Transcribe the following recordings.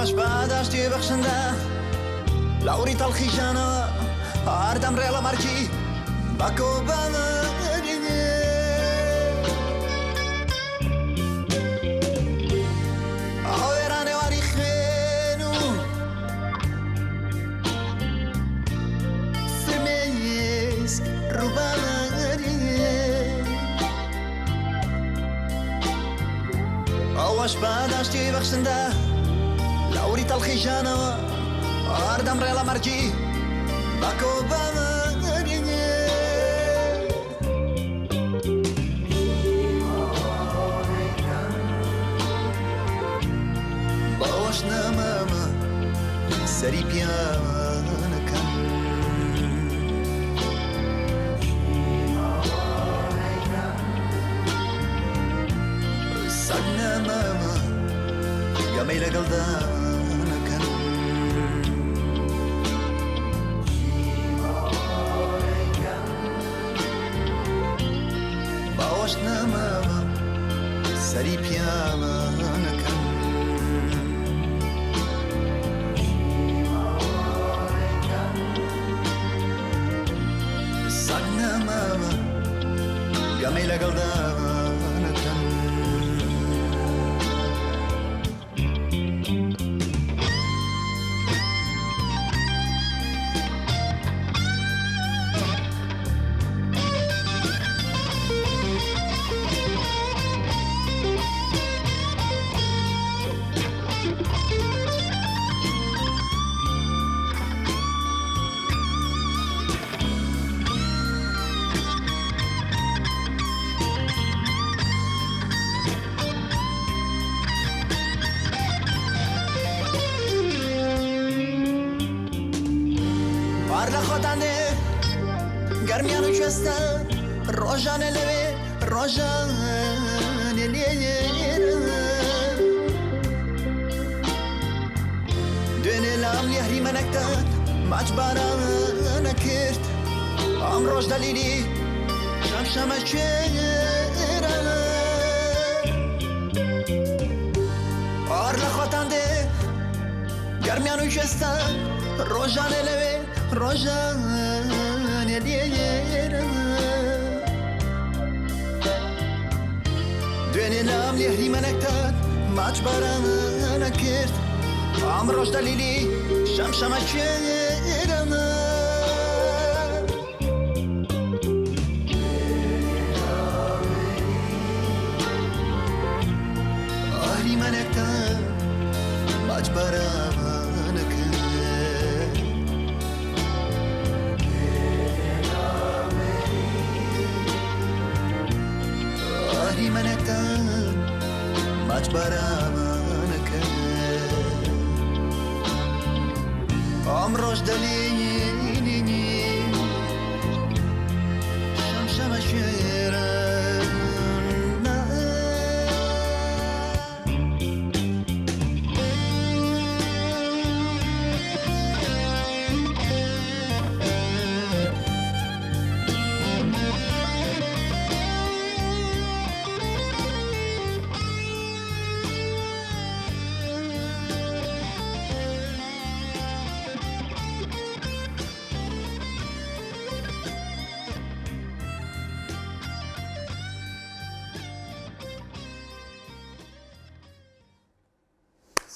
ئەوەش باداشتی بەخشندە لەوری تەڵخی ژانەوە هەردەم ڕێڵە مەرکی بەکۆ بەمەرینێ ئەو وێرانێ واری خوێن و سمێسک ڕووبەمەرینێ ئەوەش باداشتی بەخشندە لەوری تەڵخی ژانەوە هەردەم ڕێڵە مەرجی بەکۆ بەمەرینێ باوەش نەمەمە سەری پیانەکەم سەگ نەمەمە گەمەی لەگەڵدا سەری پیاوانەکەم سەگ نەمامە گەمەی لەگەڵدانەکەم گەرمیان و کوێستان ڕۆژانە لەوێ ڕۆژانە لێرە دوێنێ لام لێهری مەنەکتان ماچ بارانە کرد ئەم ڕۆژ دەلیلی شەمشەمە کوێرە ئار لە خۆتان دێ گەرمیان و کوێستان ڕۆژانە لەوێ ڕۆژانە دوێنێ لام لێهری مەنەکتان ماچ بارانە کرد ئەم ڕۆژ دەلیلی شەمشەمە کوێرەمە ئاری مەنەکتان ماچ بارانە کرد منەکتان ماچ بارانەکە ئەم ڕۆژ دەلێنی شەمشەمە کوێرە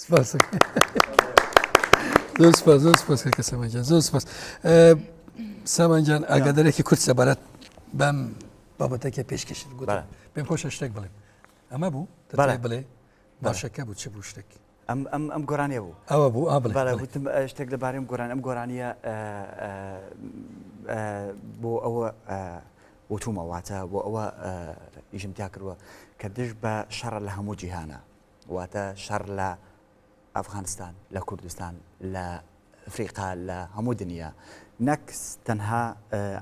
سپاس زۆر سپاس زۆر سپاس کاکە سامان زۆر سپاس سامان جان ئاگادارێکی کورت سەبارەت بەم بابەتێکە پێشکەشت گوت پێم خۆشە شتێک بڵێم ئەمە بوو دەتوانێت بڵێ باشەکە بوو چ بوو شتێک ئەم گۆرانیە بوو ئەوە بوو وتم شتێک لەبارەی ئەم گۆرانیە بۆ ئەوە وتومەواتە بۆ ئەوە ئیژم تیا کردووە کە دژ بە شەڕ لە هەموو جیهانە واتە شەڕ لە ئەفغانستان لە کوردستان لە ئەفریقا لە هەموو دنیا نەک تەنها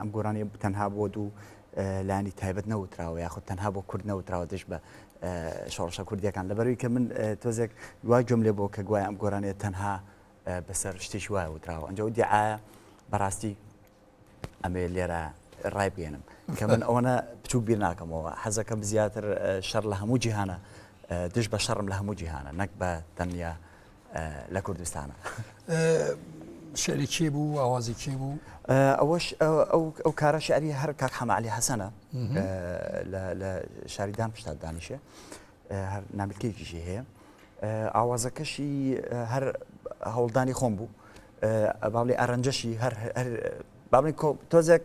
ئەم گۆرانی تەنها بۆ دوو لانی تایبەت نەوتراوە یاخود تەنها بۆ کورد نەوتراوە دژ بە شۆڕشە کوردیەکان لەبەروی کە من تۆزێک دوای جملێ بۆ کە گوای ئەم گۆرانێت تەنها بەسەر شتێکی وایە وتراوە ئەنجا دیعاە بەڕاستی ئەمێ لێرە ڕای بێنم کە من ئەوەنە بچوو بیر ناکەمەوە حەزەکەم زیاتر شەڕ لە هەموو جیهانە دژ بە شەڕم لە هەموو جیهانە نەک بە تەنیا لە کوردستانە. شعری کێ بوو ئاوازی کێ بوو؟ ئەوەش ئەو کارە شعری هەر کاک حەمەعەلی حەسەنە لە شاریدان پشتات دانیشێ، هەر نامیلکەیەکیشی هەیە. ئاوازەکەشی هەر هەوڵدانی خۆم بوو، باڵێ ئەرەنجەشی هەر باڵێ تۆزێک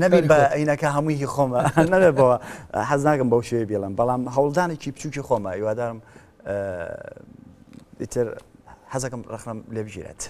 نەبی بە عینەکە هەمووی خۆمە نەبێ بەوە حەز ناکەم بەو شێوەیە بێڵم، بەڵام هەوڵدانێکی بچووکی خۆمە هیوادارم ئیتر حەزەکەم ڕخنەم لێ بژێرێت.